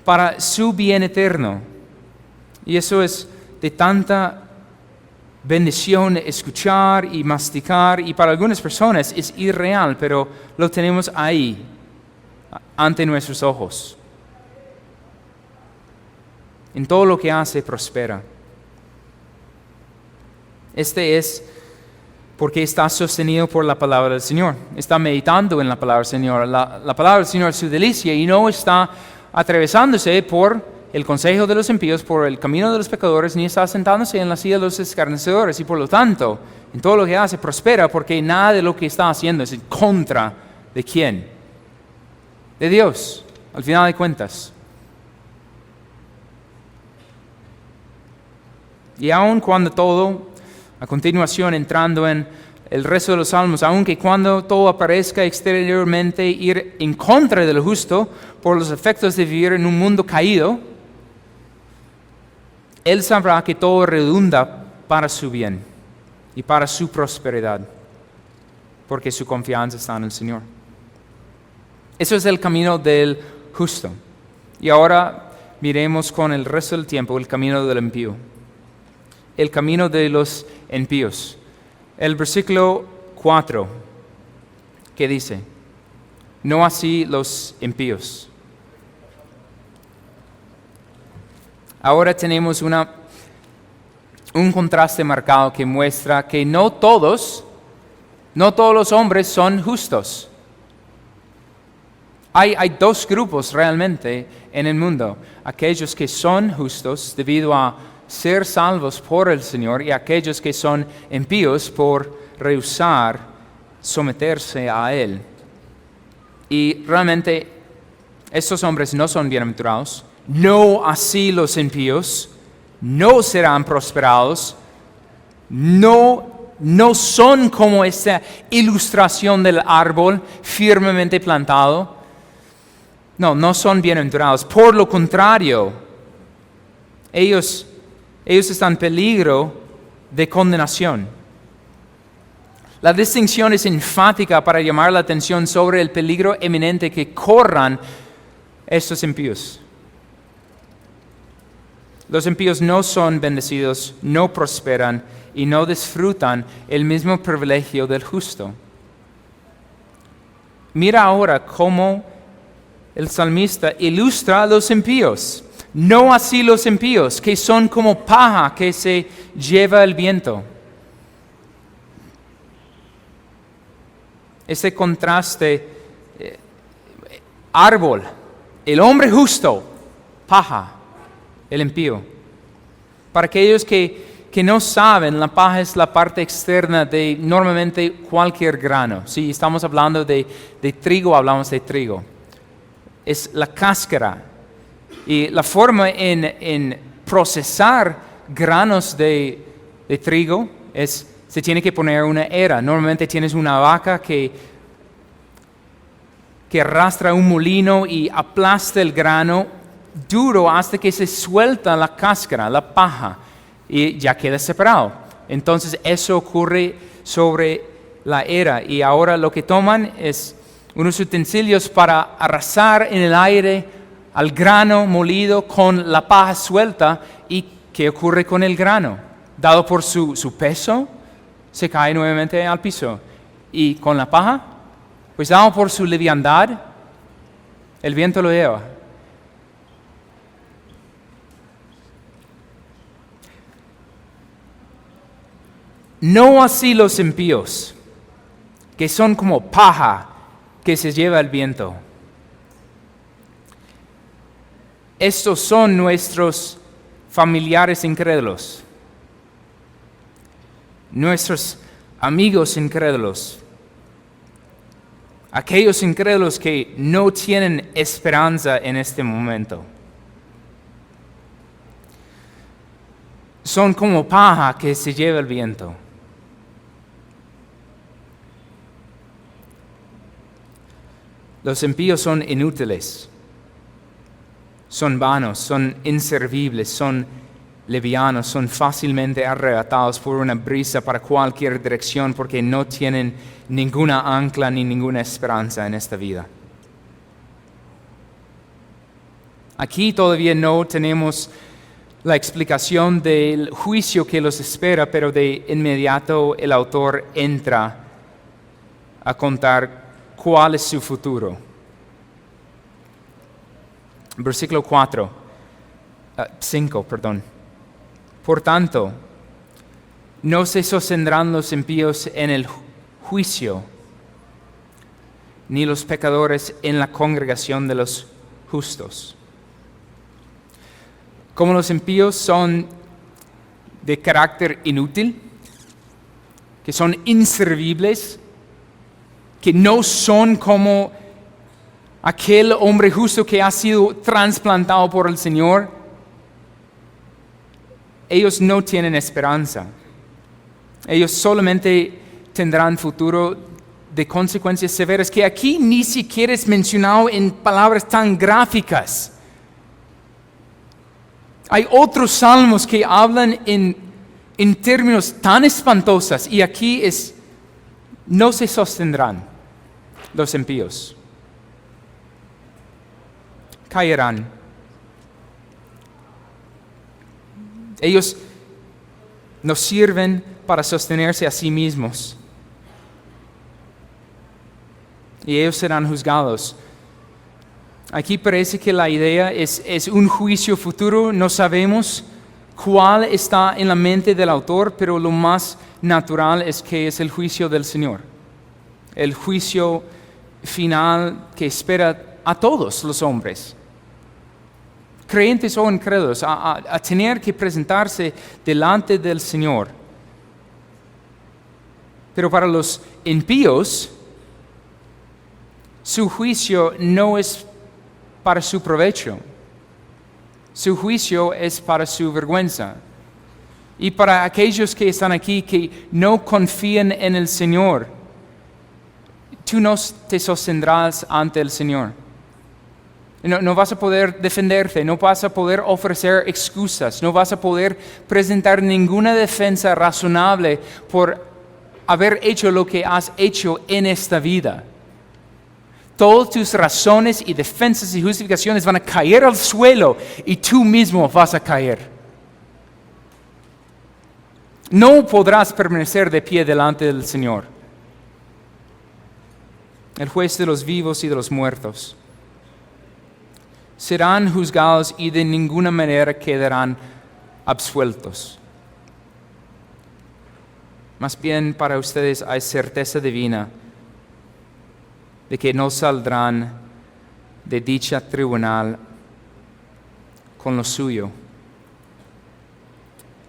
para su bien eterno. Y eso es de tanta bendición escuchar y masticar, y para algunas personas es irreal, pero lo tenemos ahí, ante nuestros ojos. En todo lo que hace, prospera. Este es porque está sostenido por la palabra del Señor. Está meditando en la palabra del Señor. La palabra del Señor es su delicia y no está atravesándose por el consejo de los impíos, por el camino de los pecadores, ni está sentándose en la silla de los escarnecedores. Y por lo tanto, en todo lo que hace, prospera, porque nada de lo que está haciendo es en contra de ¿quién? De Dios, al final de cuentas. Y aun cuando todo, a continuación entrando en el resto de los salmos, aunque cuando todo aparezca exteriormente ir en contra de lo justo por los efectos de vivir en un mundo caído, él sabrá que todo redunda para su bien y para su prosperidad, porque su confianza está en el Señor. Eso es el camino del justo. Y ahora miremos con el resto del tiempo el camino del impío. El camino de los impíos. El versículo 4, que dice, no así los impíos. Ahora tenemos un contraste marcado que muestra que no todos los hombres son justos. Hay dos grupos realmente en el mundo. Aquellos que son justos debido a ser salvos por el Señor, y aquellos que son impíos por rehusar someterse a Él. Y realmente estos hombres no son bienaventurados, no así los impíos, no serán prosperados, no no son como esa ilustración del árbol firmemente plantado. No son bienaventurados. Por lo contrario, ellos están en peligro de condenación. La distinción es enfática para llamar la atención sobre el peligro eminente que corran estos impíos. Los impíos no son bendecidos, no prosperan y no disfrutan el mismo privilegio del justo. Mira ahora cómo el salmista ilustra a los impíos. No así los impíos, que son como paja que se lleva el viento. Ese contraste, árbol, el hombre justo, paja, el impío. Para aquellos que no saben, la paja es la parte externa de normalmente cualquier grano. Si estamos hablando de trigo, hablamos de trigo. Es la cáscara. Y la forma en procesar granos de trigo es, se tiene que poner una era. Normalmente tienes una vaca que arrastra un molino y aplasta el grano duro hasta que se suelta la cáscara, la paja, y ya queda separado. Entonces eso ocurre sobre la era, y ahora lo que toman es unos utensilios para arrasar en el aire al grano molido con la paja suelta. ¿Y qué ocurre con el grano? Dado por su peso, se cae nuevamente al piso. ¿Y con la paja? Pues dado por su liviandad, el viento lo lleva. No así los impíos, que son como paja que se lleva el viento. Estos son nuestros familiares incrédulos, nuestros amigos incrédulos, aquellos incrédulos que no tienen esperanza en este momento. Son como paja que se lleva el viento. Los impíos son inútiles, son vanos, son inservibles, son livianos, son fácilmente arrebatados por una brisa para cualquier dirección porque no tienen ninguna ancla ni ninguna esperanza en esta vida. Aquí todavía no tenemos la explicación del juicio que los espera, pero de inmediato el autor entra a contar cuál es su futuro. Versículo 5. Por tanto, no se sostendrán los impíos en el juicio, ni los pecadores en la congregación de los justos. Como los impíos son de carácter inútil, que son inservibles, que no son como aquel hombre justo que ha sido trasplantado por el Señor, ellos no tienen esperanza. Ellos solamente tendrán futuro de consecuencias severas que aquí ni siquiera es mencionado en palabras tan gráficas. Hay otros salmos que hablan en términos tan espantosos, y aquí es: no se sostendrán los impíos, caerán. Ellos no sirven para sostenerse a sí mismos, y ellos serán juzgados. Aquí parece que la idea es un juicio futuro. No sabemos cuál está en la mente del autor, pero lo más natural es que es el juicio del Señor, el juicio final que espera a todos los hombres, creyentes o incrédulos, a tener que presentarse delante del Señor. Pero para los impíos, su juicio no es para su provecho. Su juicio es para su vergüenza. Y para aquellos que están aquí que no confían en el Señor, tú no te sostendrás ante el Señor. No vas a poder defenderte, no vas a poder ofrecer excusas, no vas a poder presentar ninguna defensa razonable por haber hecho lo que has hecho en esta vida. Todas tus razones y defensas y justificaciones van a caer al suelo y tú mismo vas a caer. No podrás permanecer de pie delante del Señor, el juez de los vivos y de los muertos. Serán juzgados y de ninguna manera quedarán absueltos. Más bien para ustedes hay certeza divina de que no saldrán de dicha tribunal con lo suyo.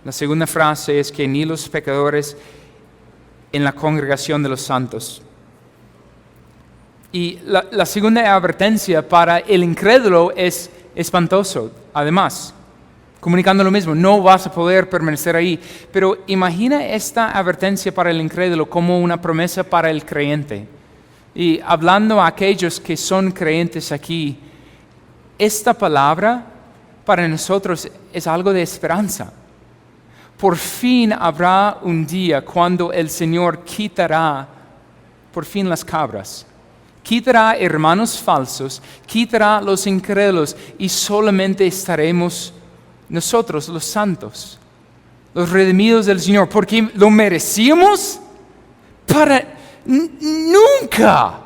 La segunda frase es que ni los pecadores en la congregación de los santos. Y la segunda advertencia para el incrédulo es espantoso, además, comunicando lo mismo, no vas a poder permanecer ahí. Pero imagina esta advertencia para el incrédulo como una promesa para el creyente. Y hablando a aquellos que son creyentes aquí, esta palabra para nosotros es algo de esperanza. Por fin habrá un día cuando el Señor quitará por fin las cabras. Quitará hermanos falsos, quitará los incrédulos y solamente estaremos nosotros, los santos, los redimidos del Señor, porque lo merecíamos nunca.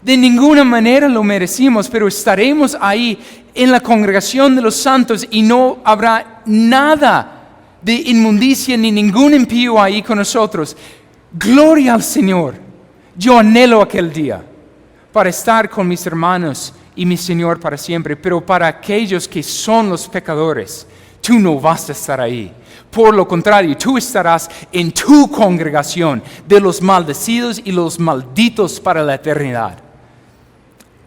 De ninguna manera lo merecimos, pero estaremos ahí en la congregación de los santos y no habrá nada de inmundicia ni ningún impío ahí con nosotros. Gloria al Señor. Yo anhelo aquel día para estar con mis hermanos y mi Señor para siempre, pero para aquellos que son los pecadores, tú no vas a estar ahí. Por lo contrario, tú estarás en tu congregación de los maldecidos y los malditos para la eternidad.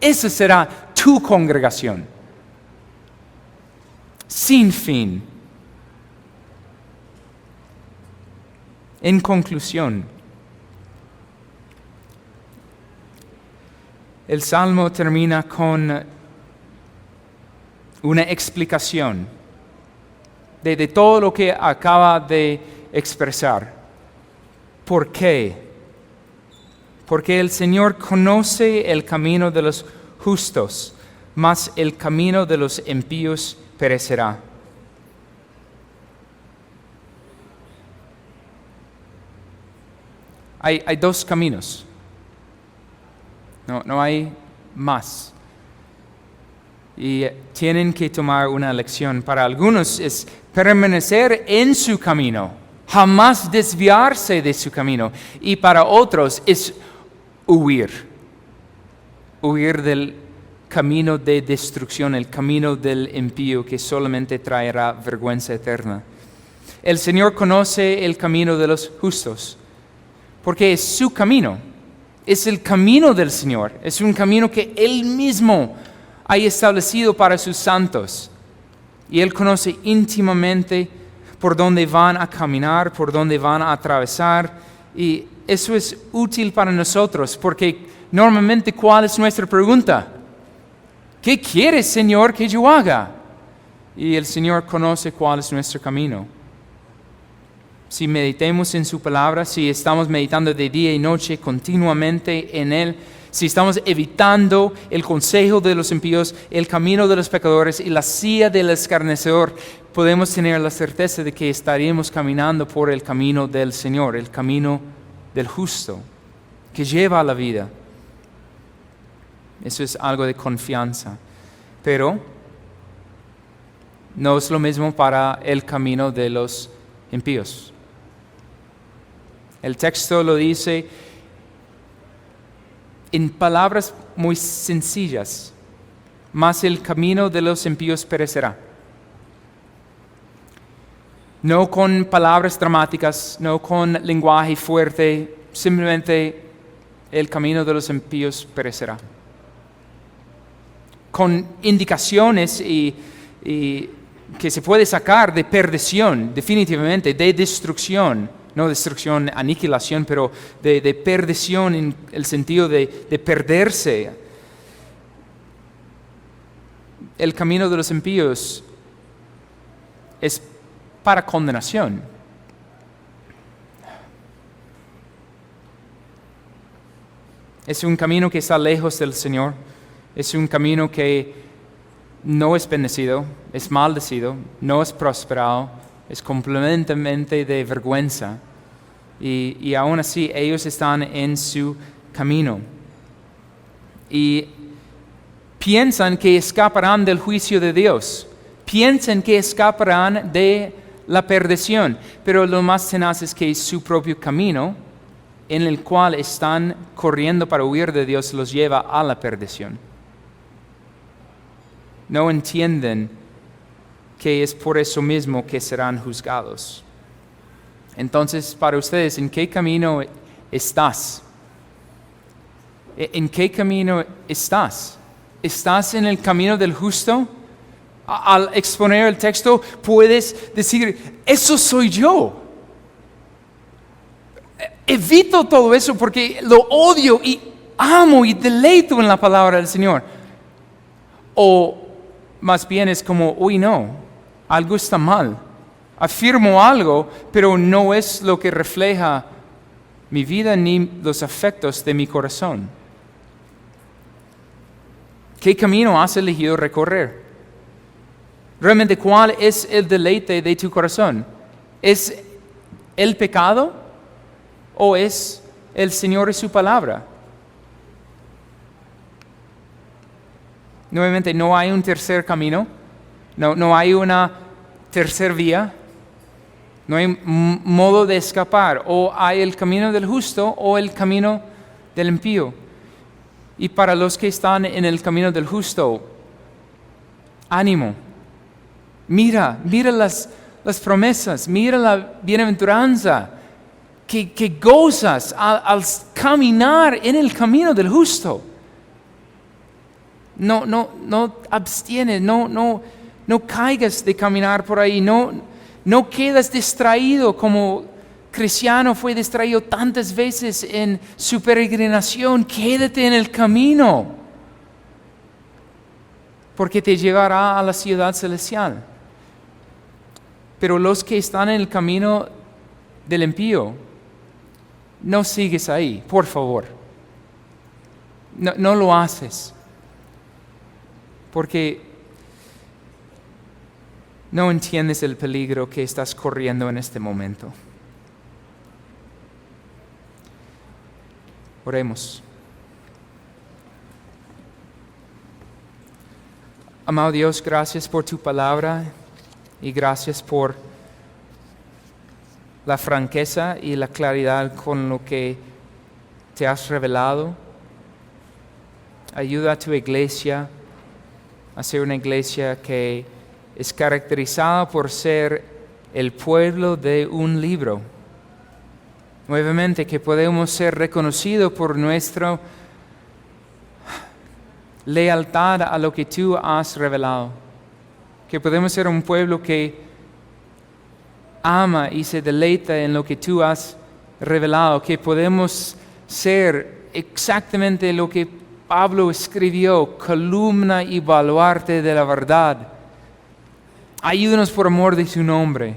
Esa será tu congregación. Sin fin. En conclusión, el Salmo termina con una explicación de todo lo que acaba de expresar. ¿Por qué? Porque el Señor conoce el camino de los justos, mas el camino de los impíos perecerá. Hay dos caminos. No hay más. Y tienen que tomar una lección. Para algunos es permanecer en su camino, jamás desviarse de su camino. Y para otros es huir del camino de destrucción, el camino del impío que solamente traerá vergüenza eterna. El Señor conoce el camino de los justos, porque es su camino, es el camino del Señor, es un camino que Él mismo ha establecido para sus santos. Y Él conoce íntimamente por dónde van a caminar, por dónde van a atravesar. Y eso es útil para nosotros, porque normalmente, ¿cuál es nuestra pregunta? ¿Qué quieres, Señor, que yo haga? Y el Señor conoce cuál es nuestro camino. Si meditemos en su palabra, si estamos meditando de día y noche continuamente en Él, si estamos evitando el consejo de los impíos, el camino de los pecadores y la silla del escarnecedor, podemos tener la certeza de que estaremos caminando por el camino del Señor, el camino del justo, que lleva a la vida. Eso es algo de confianza. Pero no es lo mismo para el camino de los impíos. El texto lo dice en palabras muy sencillas: mas el camino de los impíos perecerá. No con palabras dramáticas, no con lenguaje fuerte, simplemente el camino de los impíos perecerá. Con indicaciones y que se puede sacar de perdición, definitivamente, de destrucción, no destrucción, aniquilación, pero de perdición en el sentido de perderse. El camino de los impíos es para condenación. Es un camino que está lejos del Señor, es un camino que no es bendecido, es maldecido, no es prosperado, es completamente de vergüenza. Y aún así ellos están en su camino. Y piensan que escaparán del juicio de Dios. Piensan que escaparán de la perdición. Pero lo más tenaz es que su propio camino, en el cual están corriendo para huir de Dios, los lleva a la perdición. No entienden que es por eso mismo que serán juzgados. Entonces, para ustedes, ¿en qué camino estás? ¿En qué camino estás? ¿Estás en el camino del justo? Al exponer el texto, puedes decir, eso soy yo. Evito todo eso porque lo odio y amo y deleito en la palabra del Señor. O más bien es como, uy no, algo está mal. Afirmo algo, pero no es lo que refleja mi vida ni los afectos de mi corazón. ¿Qué camino has elegido recorrer? Realmente, ¿cuál es el deleite de tu corazón? ¿Es el pecado o es el Señor y su palabra? Nuevamente, no hay un tercer camino, no hay una tercera vía, no hay modo de escapar. O hay el camino del justo o el camino del impío. Y para los que están en el camino del justo, ánimo. Mira las promesas, mira la bienaventuranza que gozas al caminar en el camino del justo. No abstienes, no caigas de caminar por ahí, no quedas distraído como cristiano fue distraído tantas veces en su peregrinación. Quédate en el camino, porque te llevará a la ciudad celestial. Pero los que están en el camino del impío, no sigues ahí, por favor. No lo haces. Porque no entiendes el peligro que estás corriendo en este momento. Oremos. Amado Dios, gracias por tu palabra y gracias por la franqueza y la claridad con lo que te has revelado. Ayuda a tu iglesia a ser una iglesia que es caracterizada por ser el pueblo de un libro. Nuevamente, que podemos ser reconocidos por nuestra lealtad a lo que tú has revelado. Que podemos ser un pueblo que ama y se deleita en lo que tú has revelado. Que podemos ser exactamente lo que Pablo escribió, columna y baluarte de la verdad. Ayúdanos por amor de tu nombre.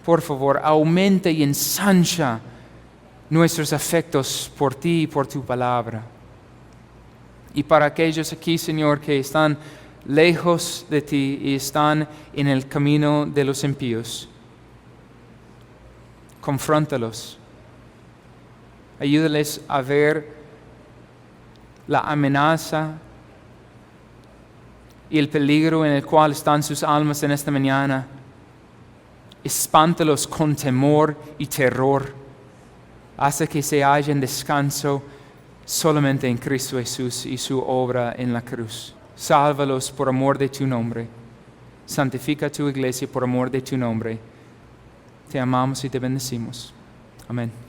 Por favor, aumenta y ensancha nuestros afectos por ti y por tu palabra. Y para aquellos aquí, Señor, que están lejos de ti y están en el camino de los impíos, confróntalos. Ayúdales a ver la amenaza y el peligro en el cual están sus almas en esta mañana. Espántalos con temor y terror, hasta que se hallen descanso solamente en Cristo Jesús y su obra en la cruz. Sálvalos por amor de tu nombre. Santifica tu iglesia por amor de tu nombre. Te amamos y te bendecimos. Amén.